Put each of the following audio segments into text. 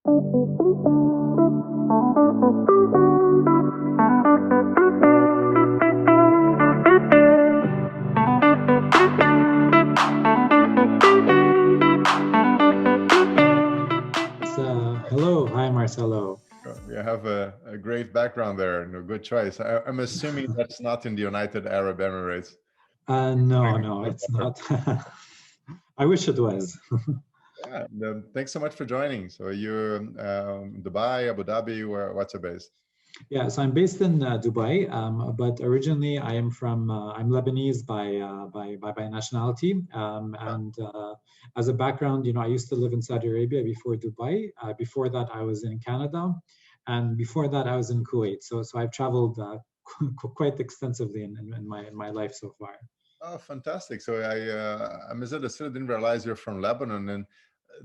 Hello, hi Marcelo. You have a great background there and a good choice. I'm assuming that's not in the United Arab Emirates. No, no, it's not. I wish it was. Yeah, thanks so much for joining. So you're Dubai, Abu Dhabi, what's your base? Yeah, so I'm based in Dubai, but originally I am from I'm Lebanese by nationality, and as a background, I used to live in Saudi Arabia before Dubai. Before that, I was in Canada, and before that, I was in Kuwait. So I've traveled quite extensively in my life so far. Oh, fantastic! So I still didn't realize you're from Lebanon, and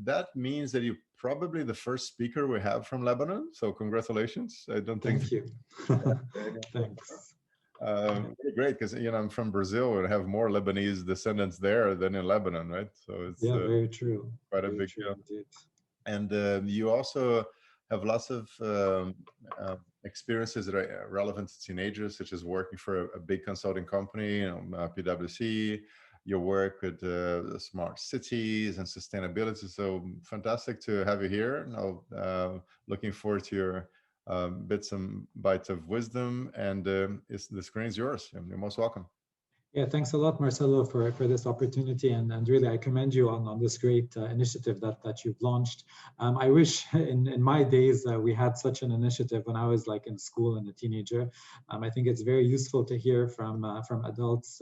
that means that you're probably the first speaker we have from Lebanon. So congratulations! I don't think. Thank you. Thanks. Great, because I'm from Brazil and have more Lebanese descendants there than in Lebanon, right? So it's very true. quite a Very big true deal. indeed. And you also have lots of experiences that are relevant to teenagers, such as working for a big consulting company, PwC. Your work with smart cities and sustainability. So fantastic to have you here. Now, looking forward to your bits and bites of wisdom, and the screen is yours. You're most welcome. Yeah, thanks a lot, Marcelo, for this opportunity, and really I commend you on this great initiative that you've launched. I wish in my days we had such an initiative when I was like in school and a teenager. I think it's very useful to hear from adults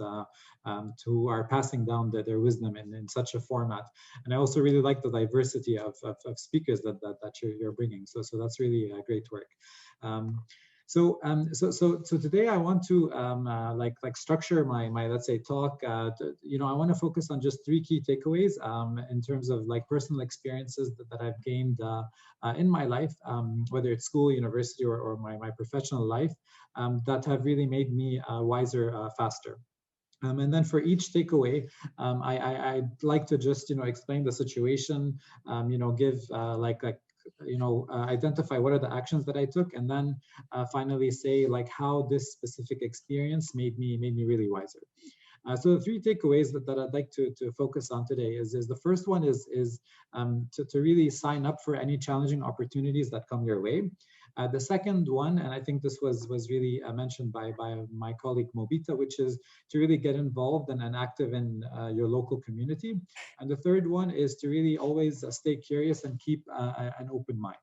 who are passing down their wisdom in such a format. And I also really like the diversity of speakers that you're bringing. So that's really great work. So today I want to like structure my let's say talk. I want to focus on just three key takeaways in terms of like personal experiences that I've gained in my life, whether it's school, university, or my professional life, that have really made me wiser faster. And then for each takeaway, I'd like to just explain the situation, give identify what are the actions that I took, and then finally say like how this specific experience made me really wiser. So the three takeaways that I'd like to focus on today is the first one is to really sign up for any challenging opportunities that come your way. The second one, and I think this was really mentioned by my colleague Mobita, which is to really get involved and active in your local community. And the third one is to really always stay curious and keep an open mind.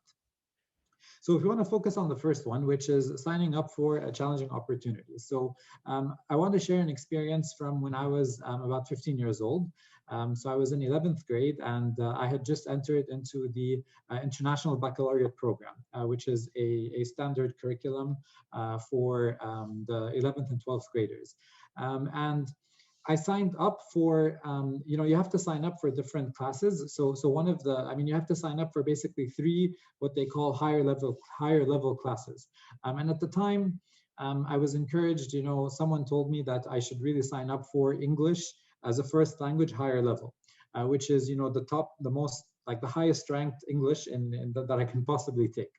So if you want to focus on the first one, which is signing up for a challenging opportunity. So I want to share an experience from when I was about 15 years old. So I was in 11th grade, and I had just entered into the International Baccalaureate program, which is a standard curriculum for the 11th and 12th graders. And I signed up for, you have to sign up for different classes. So one of the, you have to sign up for basically three, what they call higher level classes. And at the time, I was encouraged, someone told me that I should really sign up for English as a first language higher level, which is, the most, like the highest ranked English that I can possibly take.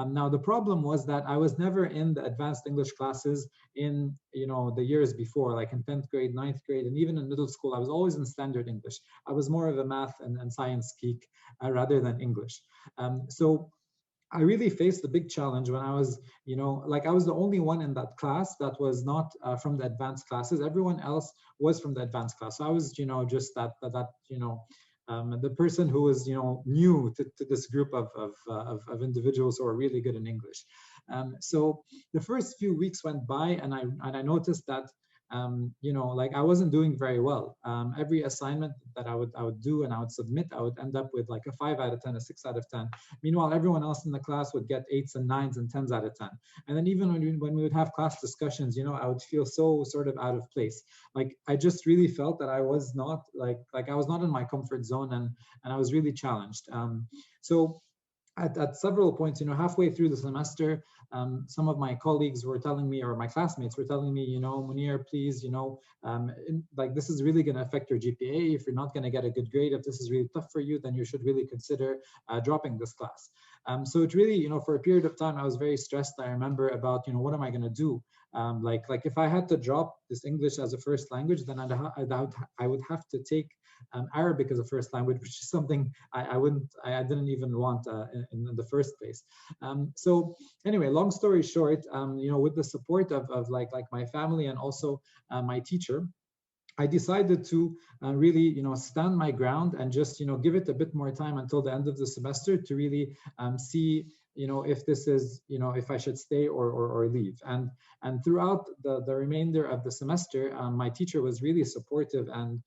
Now, the problem was that I was never in the advanced English classes in, the years before, like in 10th grade, 9th grade, and even in middle school. I was always in standard English. I was more of a math and science geek rather than English. So I really faced the big challenge when I was, I was the only one in that class that was not from the advanced classes. Everyone else was from the advanced class. So I was, just the person who was, new to this group of individuals who are really good in English. So the first few weeks went by, and I noticed that I wasn't doing very well. Every assignment that I would do and I would submit, I would end up with like a 5 out of 10, a 6 out of 10. Meanwhile, everyone else in the class would get 8s and 9s and 10s out of 10. And then even when we would have class discussions, I would feel so sort of out of place. Like I just really felt that I was not like I was not in my comfort zone, and I was really challenged. So at several points, halfway through the semester, some of my colleagues were telling me, or my classmates were telling me, Mounir, please, like this is really going to affect your GPA. If you're not going to get a good grade, if this is really tough for you, then you should really consider dropping this class. So it really, for a period of time, I was very stressed. I remember about, what am I going to do? Like if I had to drop this English as a first language, then I would have to take Arabic as a first language, which is something I didn't even want in the first place. So anyway, long story short, with the support of like my family and also my teacher, I decided to really, stand my ground and just, give it a bit more time until the end of the semester to really see, if this is, if I should stay or leave. And throughout the remainder of the semester, my teacher was really supportive. And,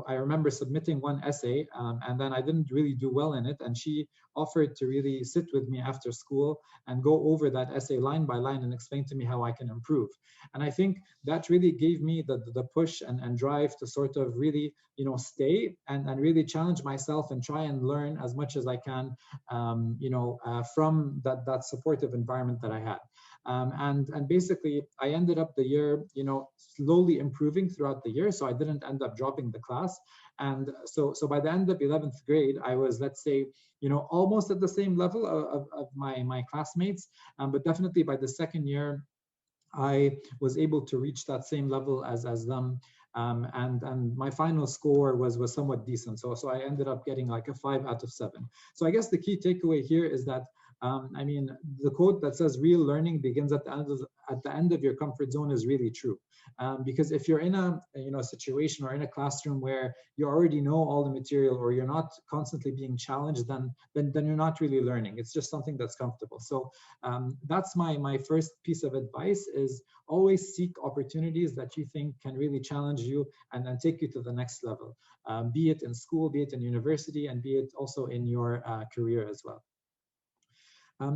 I remember submitting one essay and then I didn't really do well in it. And she offered to really sit with me after school and go over that essay line by line and explain to me how I can improve. And I think that really gave me the push and drive to sort of really, stay and really challenge myself and try and learn as much as I can, from that supportive environment that I had. And basically, I ended up the year, slowly improving throughout the year. So I didn't end up dropping the class. And so by the end of 11th grade, I was, let's say, almost at the same level of my classmates. But definitely by the second year, I was able to reach that same level as them. And my final score was somewhat decent. So I ended up getting like a 5 out of 7. So I guess the key takeaway here is that I mean, the quote that says real learning begins at the end of your comfort zone is really true. Because if you're in a situation or in a classroom where you already know all the material or you're not constantly being challenged, then you're not really learning. It's just something that's comfortable. So that's my first piece of advice is always seek opportunities that you think can really challenge you and take you to the next level, be it in school, be it in university, and be it also in your career as well.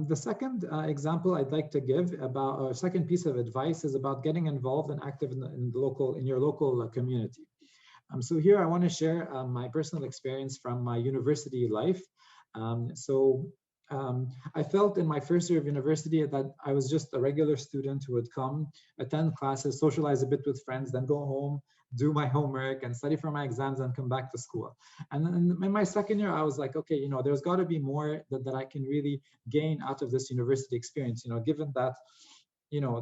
The second example I'd like to give about, or second piece of advice is about getting involved and active in your local community. So here I want to share my personal experience from my university life. I felt in my first year of university that I was just a regular student who would come, attend classes, socialize a bit with friends, then go home, do my homework and study for my exams and come back to school. And then in my second year, I was like, okay, there's got to be more that I can really gain out of this university experience, given that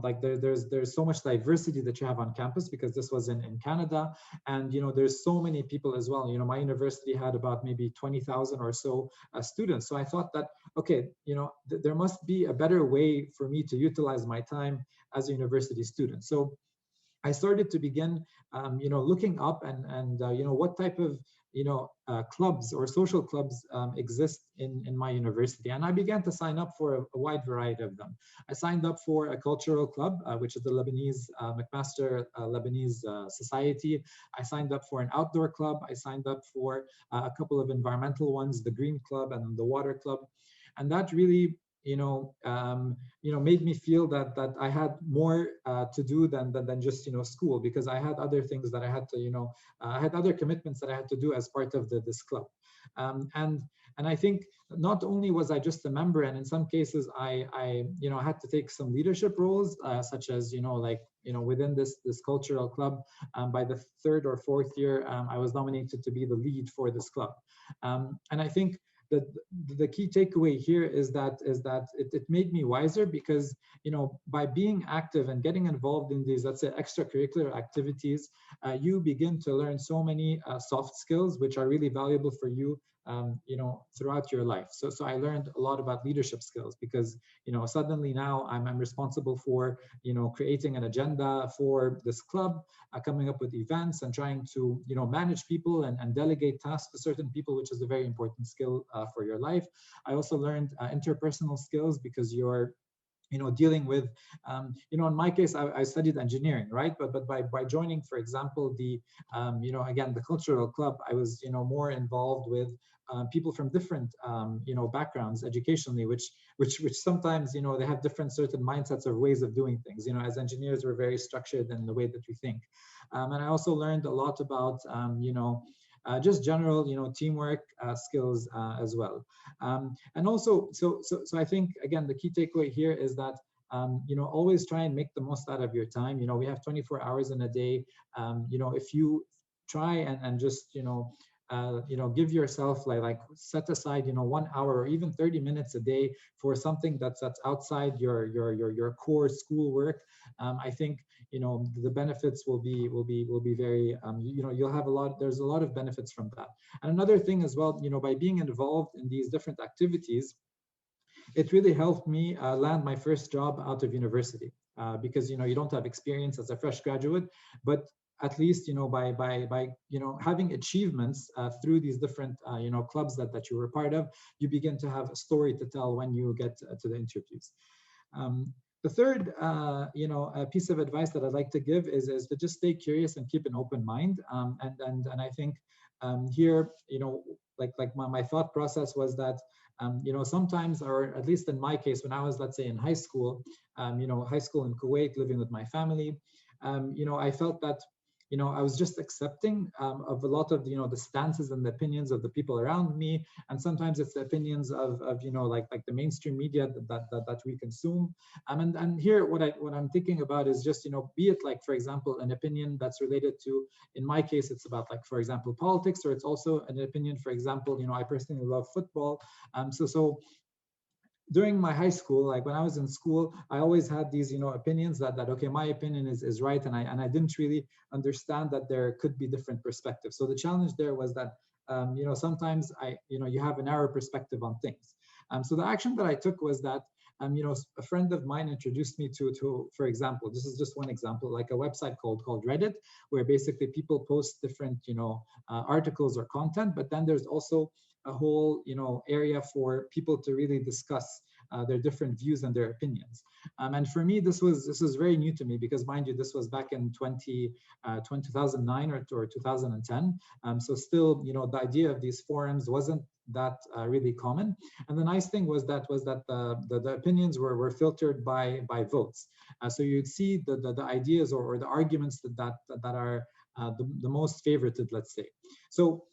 like there's so much diversity that you have on campus, because this was in Canada, and there's so many people as well. My university had about maybe 20,000 or so students. So I thought that, okay, there must be a better way for me to utilize my time as a university student. So I started to begin, looking up and what type of, clubs or social clubs exist in my university. And I began to sign up for a wide variety of them. I signed up for a cultural club, which is the Lebanese, McMaster Lebanese Society. I signed up for an outdoor club. I signed up for a couple of environmental ones, the Green Club and the Water Club. And that really made me feel that I had more to do than just school, because I had other things that I had to I had other commitments that I had to do as part of this club. And I think not only was I just a member, and in some cases I had to take some leadership roles, such as within this cultural club. By the third or fourth year, I was nominated to be the lead for this club, and I think the key takeaway here is that it made me wiser, because by being active and getting involved in these, let's say, extracurricular activities, you begin to learn so many soft skills which are really valuable for you throughout your life. So I learned a lot about leadership skills, because suddenly now I'm responsible for creating an agenda for this club, coming up with events and trying to manage people and delegate tasks to certain people, which is a very important skill for your life. I also learned interpersonal skills, because you're dealing with, in my case, I studied engineering, right? But by joining, for example, the, again, the cultural club, I was, more involved with people from different, backgrounds educationally, which sometimes, they have different certain mindsets or ways of doing things. As engineers, we're very structured in the way that we think. And I also learned a lot about, just general, teamwork skills as well. And also, so I think, again, the key takeaway here is that always try and make the most out of your time. We have 24 hours in a day. If you try and just give yourself like set aside 1 hour or even 30 minutes a day for something that's outside your core school work. I think the benefits will be very you'll have there's a lot of benefits from that. And another thing as well, by being involved in these different activities, it really helped me land my first job out of university, because you don't have experience as a fresh graduate, but at least by having achievements through these different clubs that you were part of, you begin to have a story to tell when you get to the interviews. The third piece of advice that I'd like to give is to just stay curious and keep an open mind. And I think here, like my thought process was that sometimes, or at least in my case, when I was, let's say, in high school, high school in Kuwait, living with my family, I felt that I was just accepting of a lot of the stances and the opinions of the people around me, and sometimes it's the opinions of like the mainstream media that we consume. And here, what I'm thinking about is just be it like, for example, an opinion that's related to, in my case, it's about, like, for example, politics, or it's also an opinion, for example, I personally love football. So during my high school, like when I was in school, I always had these, opinions that okay, my opinion is right, and I didn't really understand that there could be different perspectives. So the challenge there was that, sometimes you have a narrow perspective on things. So the action that I took was that, a friend of mine introduced me to, for example, this is just one example, like a website called Reddit, where basically people post different, articles or content, but then there's also a whole area for people to really discuss their different views and their opinions. And for me, this was very new to me, because, mind you, this was back in 2009 or 2010. So still, the idea of these forums wasn't that really common. And the nice thing was that the opinions were filtered by votes. So you'd see the ideas or the arguments that are the most favorited, let's say. So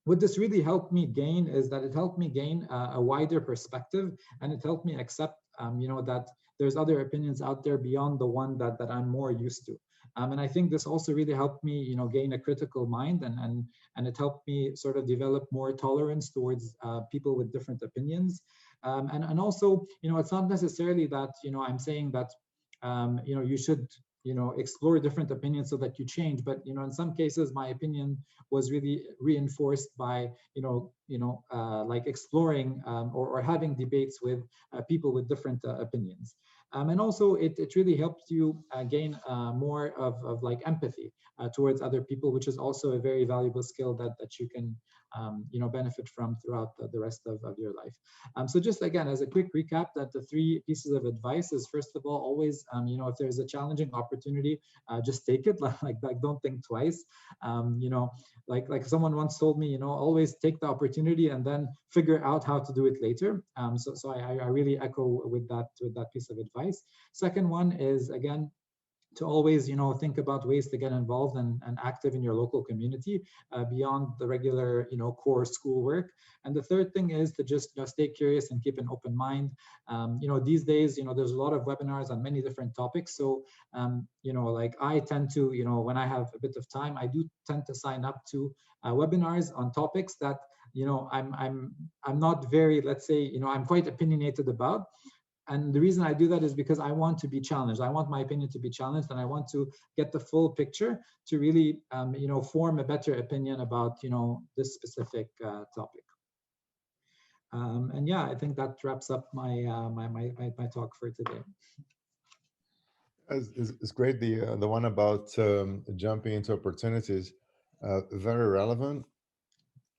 what this really helped me gain is that it helped me gain a wider perspective, and it helped me accept, that there's other opinions out there beyond the one that I'm more used to. And I think this also really helped me, gain a critical mind, and it helped me sort of develop more tolerance towards people with different opinions. And also, it's not necessarily that, I'm saying that, you should explore different opinions so that you change, but in some cases my opinion was really reinforced by like exploring or having debates with people with different opinions. And also it really helps you gain more of like empathy towards other people, which is also a very valuable skill that you can benefit from throughout the rest of your life. So just again, as a quick recap, that the 3 pieces of advice is, first of all, always if there's a challenging opportunity, just take it. like don't think twice. Like someone once told me, always take the opportunity and then figure out how to do it later. So I really echo with that piece of advice. Second one is, again, to always think about ways to get involved and active in your local community beyond the regular core schoolwork. And the third thing is to just stay curious and keep an open mind. These days there's a lot of webinars on many different topics, so like I tend to when I have a bit of time, I do tend to sign up to webinars on topics that I'm not very, let's say, I'm quite opinionated about. And the reason I do that is because I want to be challenged. I want my opinion to be challenged, and I want to get the full picture to really, form a better opinion about, this specific topic. And yeah, I think that wraps up my my talk for today. It's great. The one about jumping into opportunities, very relevant.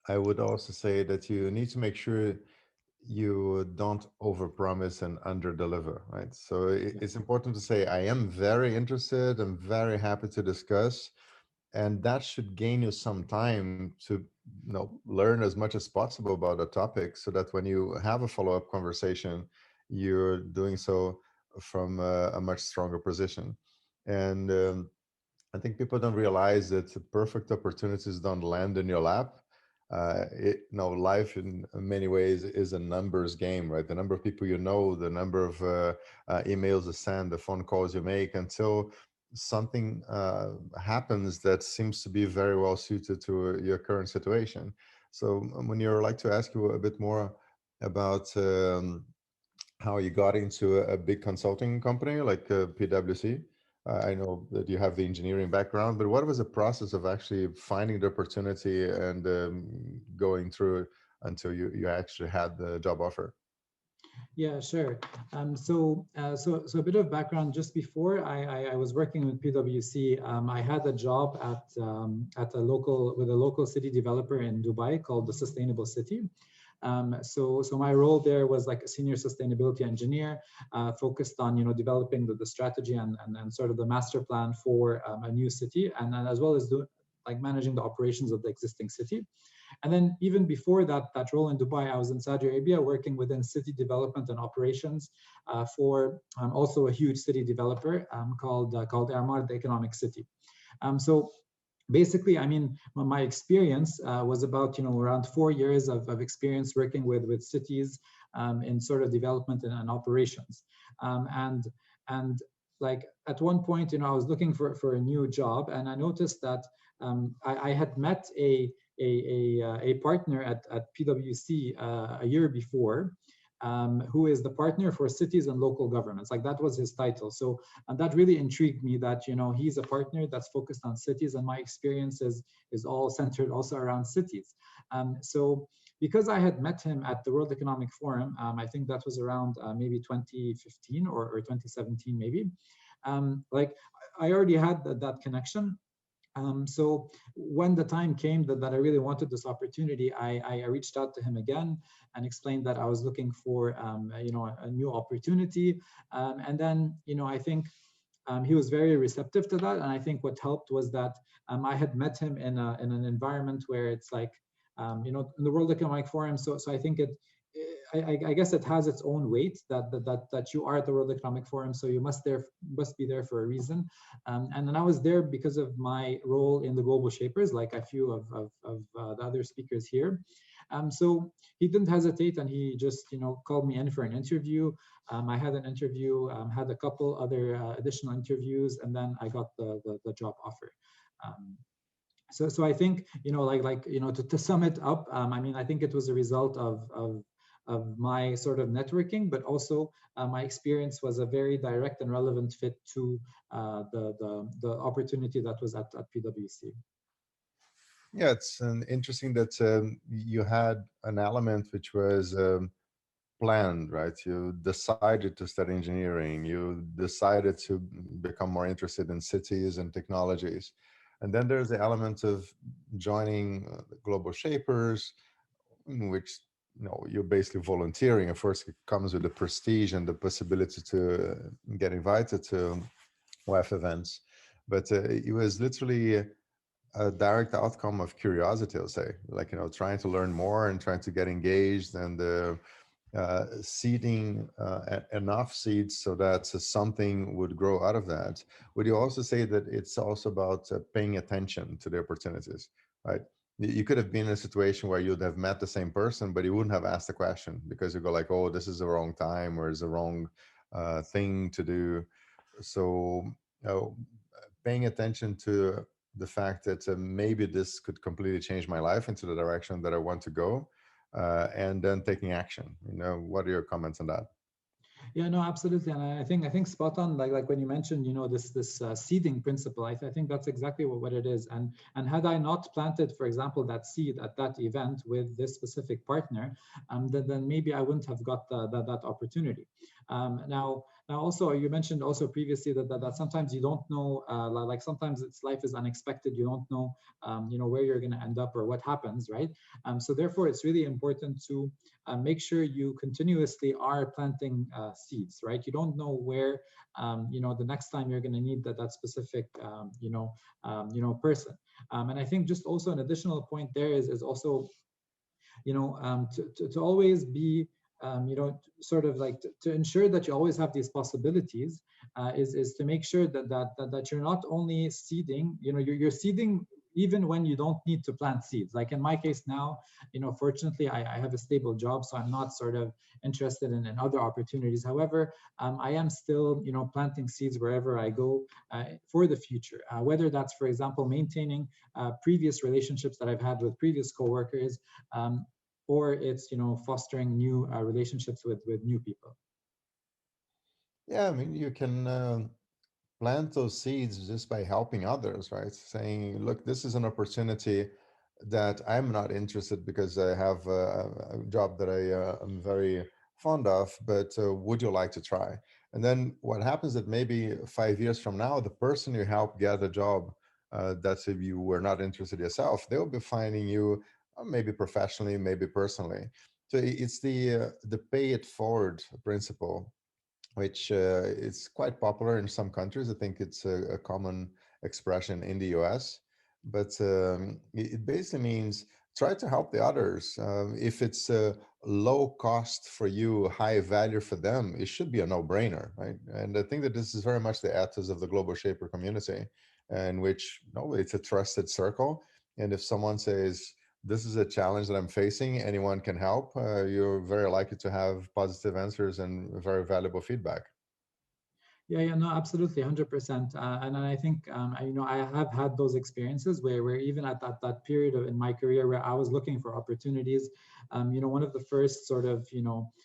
I would also say that you need to make sure you don't overpromise and underdeliver, right? So it's important to say, I am very interested, I'm very happy to discuss, and that should gain you some time to learn as much as possible about a topic, so that when you have a follow-up conversation, you're doing so from a much stronger position. And I think people don't realize that the perfect opportunities don't land in your lap. Life in many ways is a numbers game, right? The number of people you know, the number of emails you send, the phone calls you make, until something happens that seems to be very well suited to your current situation. So, Mounir, I'd like to ask you a bit more about how you got into a big consulting company like PwC. I know that you have the engineering background, but what was the process of actually finding the opportunity and going through it until you actually had the job offer? Yeah, sure. So a bit of background. Just before I was working with PwC, I had a job at a local city developer in Dubai called the Sustainable City. So my role there was like a senior sustainability engineer, focused on developing the strategy and sort of the master plan for a new city, and as well as like managing the operations of the existing city. And then even before that role in Dubai, I was in Saudi Arabia working within city development and operations for also a huge city developer called Emaar, the Economic City. So basically, I mean, my experience was about around 4 years of experience working with cities in sort of development and operations, and like at one point, I was looking for a new job, and I noticed that I had met a partner at PwC a year before, who is the partner for cities and local governments. Like that was his title. So and that really intrigued me that he's a partner that's focused on cities, and my experience is all centered also around cities. So because I had met him at the World Economic Forum, I think that was around maybe 2015 or 2017 maybe. Like I already had that connection. So when the time came that I really wanted this opportunity, I reached out to him again and explained that I was looking for a new opportunity. And then I think he was very receptive to that. And I think what helped was that I had met him in an environment where it's like in the World Economic Forum. So I think I guess it has its own weight that you are at the World Economic Forum, so you must be there for a reason. And then I was there because of my role in the Global Shapers, like a few of the other speakers here. So he didn't hesitate, and he just called me in for an interview. I had an interview, had a couple other additional interviews, and then I got the job offer. So I think to sum it up, I mean, I think it was a result of my sort of networking, but also my experience was a very direct and relevant fit to the opportunity that was at PwC. Yeah, it's interesting that you had an element which was planned, right? You decided to study engineering, you decided to become more interested in cities and technologies. And then there's the element of joining the Global Shapers, in which you're basically volunteering. Of course, it comes with the prestige and the possibility to get invited to WEF events, but it was literally a direct outcome of curiosity, I'll say, like trying to learn more and trying to get engaged, and seeding enough seeds so that something would grow out of that. Would you also say that it's also about paying attention to the opportunities, right? You could have been in a situation where you'd have met the same person, but you wouldn't have asked the question because you go like, oh, this is the wrong time, or is the wrong thing to do. So paying attention to the fact that maybe this could completely change my life into the direction that I want to go, and then taking action. What are your comments on that? Yeah, no, absolutely, and I think spot on. Like when you mentioned, this seeding principle, I think that's exactly what it is. And had I not planted, for example, that seed at that event with this specific partner, then maybe I wouldn't have got that opportunity. Now also you mentioned also previously that sometimes you don't know, like sometimes life is unexpected. You don't know, where you're going to end up or what happens, right? So therefore, it's really important to make sure you continuously are planting seeds, right? You don't know where, the next time you're going to need that specific, person. And I think just also an additional point there is also, to always be sort of like to ensure that you always have these possibilities, is to make sure that you're not only seeding, you're seeding even when you don't need to plant seeds. Like in my case now, fortunately, I have a stable job, so I'm not sort of interested in other opportunities. However, I am still, planting seeds wherever I go for the future, whether that's, for example, maintaining previous relationships that I've had with previous coworkers, or it's, fostering new relationships with new people. Yeah, I mean, you can plant those seeds just by helping others, right? Saying, look, this is an opportunity that I'm not interested because I have a job that am very fond of, but would you like to try? And then what happens that maybe 5 years from now, the person you help get a job, that's if you were not interested yourself, they'll be finding you maybe professionally, maybe personally. So it's the pay it forward principle, which is quite popular in some countries. I think it's a common expression in the US, but it basically means try to help the others. If it's low cost for you, high value for them, it should be a no-brainer, right? And I think that this is very much the ethos of the Global Shaper community, in which it's a trusted circle. And if someone says, this is a challenge that I'm facing, anyone can help, you're very likely to have positive answers and very valuable feedback. Yeah, no, absolutely, 100%. And I think, I have had those experiences where even at that period in my career where I was looking for opportunities, one of the first sort of,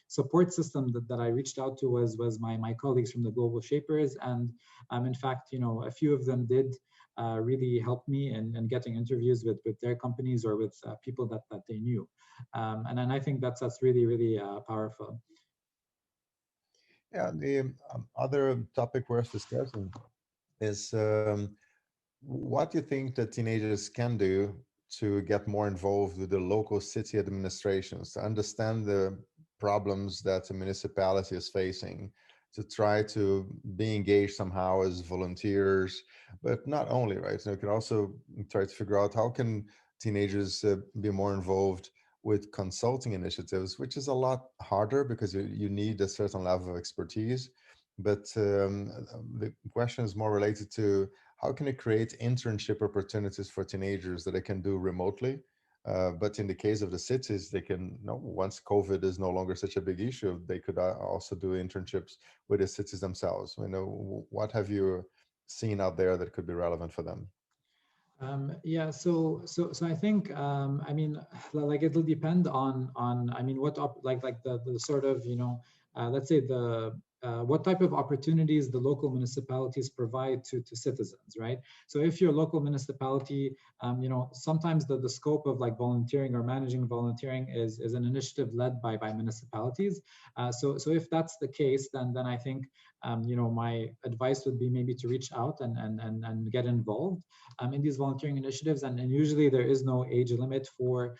support system that I reached out to was my colleagues from the Global Shapers. And in fact, a few of them did really help me in getting interviews with their companies or with people that they knew. And then I think that's really, really powerful. Yeah, the other topic worth discussing is what do you think that teenagers can do to get more involved with the local city administrations, to understand the problems that the municipality is facing, to try to be engaged somehow as volunteers, but not only, right? So you can also try to figure out how can teenagers be more involved with consulting initiatives, which is a lot harder because you need a certain level of expertise. But the question is more related to how can it create internship opportunities for teenagers that they can do remotely? But in the case of the cities, they can, once COVID is no longer such a big issue, they could also do internships with the cities themselves. What have you seen out there that could be relevant for them? Yeah, so I think, I mean, like it'll depend on I mean, like the sort of, let's say what type of opportunities the local municipalities provide to citizens, right? So if your local municipality, sometimes the scope of like volunteering or managing volunteering is an initiative led by municipalities. So if that's the case, then I think, my advice would be maybe to reach out and get involved in these volunteering initiatives. And usually there is no age limit for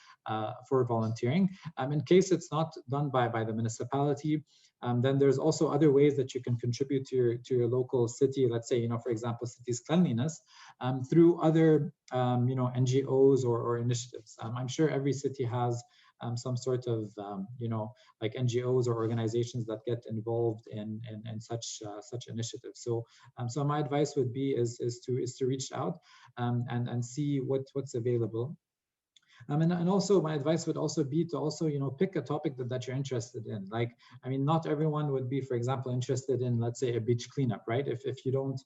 volunteering. In case it's not done by the municipality, then there's also other ways that you can contribute to your local city. Let's say, for example, city's cleanliness through other NGOs or initiatives. I'm sure every city has some sort of like NGOs or organizations that get involved in such initiatives. So my advice would be is to reach out and see what's available. And also my advice would also be to also, pick a topic that you're interested in. Like, I mean, not everyone would be, for example, interested in, let's say, a beach cleanup, right? If you don't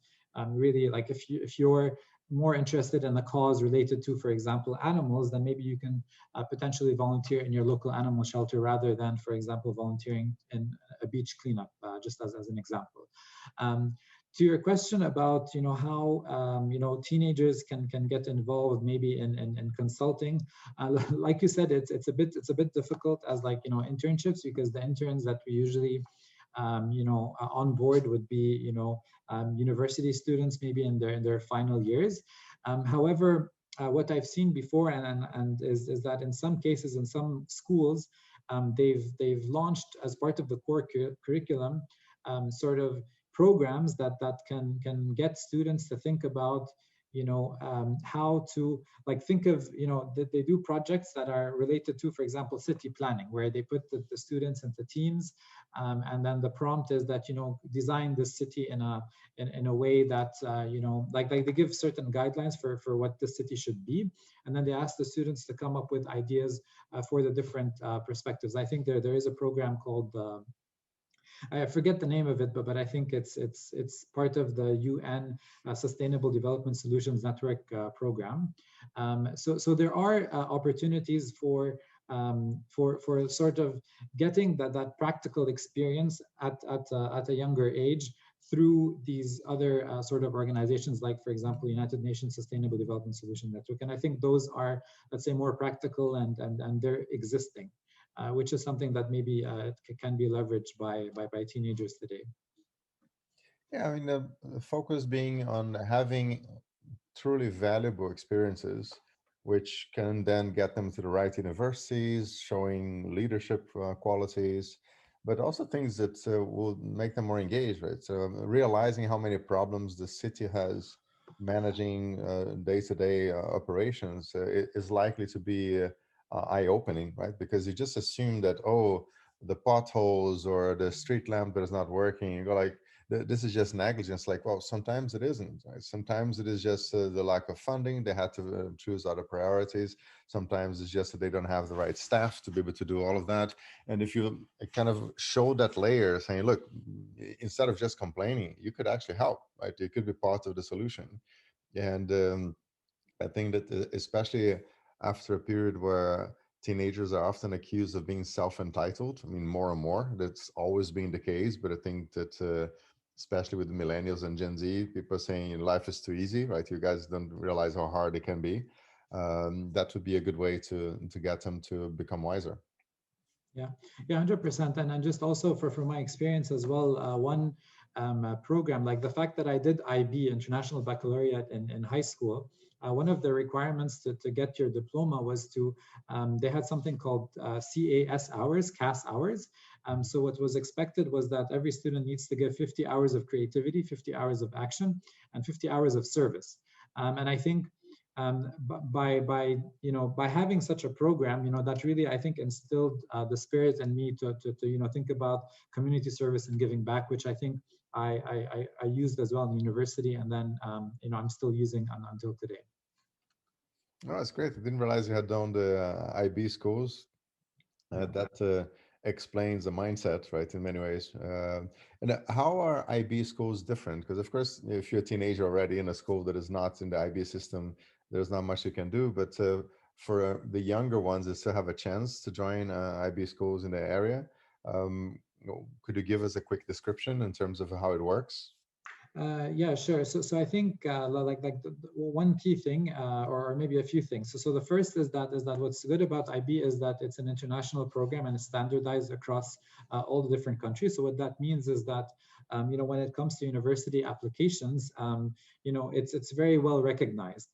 really, like, if you're more interested in a cause related to, for example, animals, then maybe you can potentially volunteer in your local animal shelter rather than, for example, volunteering in a beach cleanup, just as an example. To your question about how teenagers can get involved maybe in consulting, like you said, it's a bit difficult as like internships, because the interns that we usually on board would be university students maybe in their final years. However, what I've seen before and is that in some cases in some schools, they've launched as part of the core curriculum sort of programs that can get students to think about how to like think of, that they do projects that are related to, for example, city planning, where they put the students into teams, and then the prompt is that, design this city in a way that, like they give certain guidelines for what the city should be, and then they ask the students to come up with ideas for the different perspectives. I think there is a program called I forget the name of it, but I think it's part of the UN Sustainable Development Solutions Network program. So there are opportunities for sort of getting that practical experience at a younger age through these other sort of organizations, like, for example, United Nations Sustainable Development Solution Network. And I think those are, let's say, more practical, and they're existing. Which is something that maybe can be leveraged by teenagers today. Yeah, I mean, the focus being on having truly valuable experiences, which can then get them to the right universities, showing leadership qualities, but also things that will make them more engaged, right? So realizing how many problems the city has managing day-to-day operations is likely to be eye-opening, right? Because you just assume that, oh, the potholes or the street lamp that is not working, you go like, this is just negligence. Like, well, sometimes it isn't, right? Sometimes it is just the lack of funding. They had to choose other priorities. Sometimes it's just that they don't have the right staff to be able to do all of that. And if you kind of show that layer, saying, look, instead of just complaining, you could actually help, right? You could be part of the solution. And I think that especially after a period where teenagers are often accused of being self-entitled, I mean, more and more, that's always been the case. But I think that especially with the millennials and Gen Z, people are saying life is too easy, right? You guys don't realize how hard it can be. That would be a good way to get them to become wiser. Yeah, 100%. And just also for my experience as well, one program, like the fact that I did IB, International Baccalaureate, in high school, one of the requirements to get your diploma was they had something called CAS hours. So what was expected was that every student needs to give 50 hours of creativity, 50 hours of action, and 50 hours of service. And I think by having such a program, that really, I think, instilled the spirit in me to think about community service and giving back, which I think I used as well in university, and then I'm still using until today. Oh, that's great. I didn't realize you had done the IB schools. That explains the mindset, right, in many ways. And how are IB schools different? Because, of course, if you're a teenager already in a school that is not in the IB system, there's not much you can do. But for the younger ones that still have a chance to join IB schools in the area, could you give us a quick description in terms of how it works? Yeah, sure. So I think like the one key thing, or maybe a few things. So the first is that what's good about IB is that it's an international program and it's standardized across all the different countries. So what that means is that when it comes to university applications, it's very well recognized.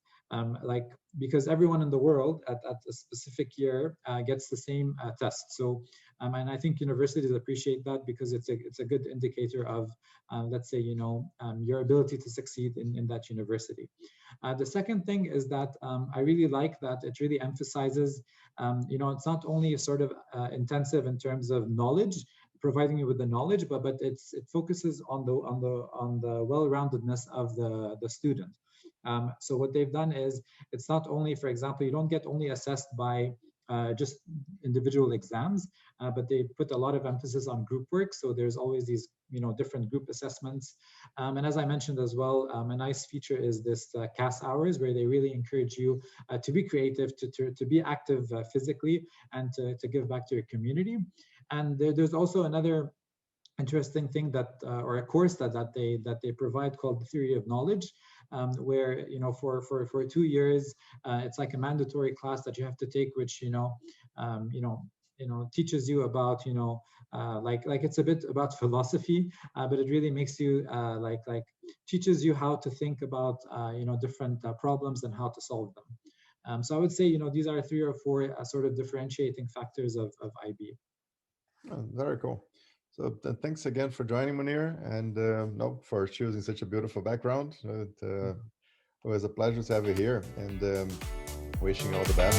Like, because everyone in the world at a specific year gets the same test. So and I think universities appreciate that, because it's a good indicator of let's say your ability to succeed in that university. The second thing is that I really like that it really emphasizes it's not only sort of intensive in terms of knowledge, providing you with the knowledge, but it focuses on the well-roundedness of the student. So what they've done is, it's not only, for example, you don't get only assessed by just individual exams, but they put a lot of emphasis on group work. So there's always these different group assessments. And as I mentioned as well, a nice feature is this CAS hours, where they really encourage you to be creative, to be active physically, and to give back to your community. And there's also another interesting thing that or a course that they provide, called the Theory of Knowledge, where for 2 years it's like a mandatory class that you have to take, which teaches you about like it's a bit about philosophy, but it really makes you like teaches you how to think about different problems and how to solve them. So I would say these are 3 or 4 sort of differentiating factors of IB. Oh, very cool. So thanks again for joining, Mounir, and no, for choosing such a beautiful background. It was a pleasure to have you here, and wishing you all the best.